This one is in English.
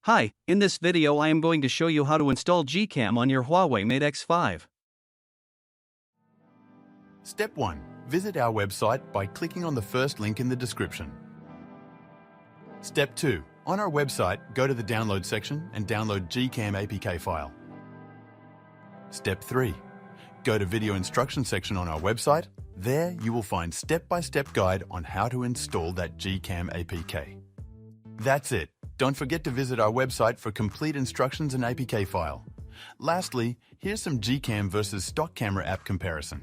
Hi, in this video I am going to show you how to install GCam on your Huawei Mate X5. Step 1. Visit our website by clicking on the first link in the description. Step 2. On our website, go to the download section and download GCam APK file. Step 3. Go to video instruction section on our website. There you will find step-by-step guide on how to install that GCam APK. That's it. Don't forget to visit our website for complete instructions and APK file. Lastly, here's some GCam versus stock camera app comparison.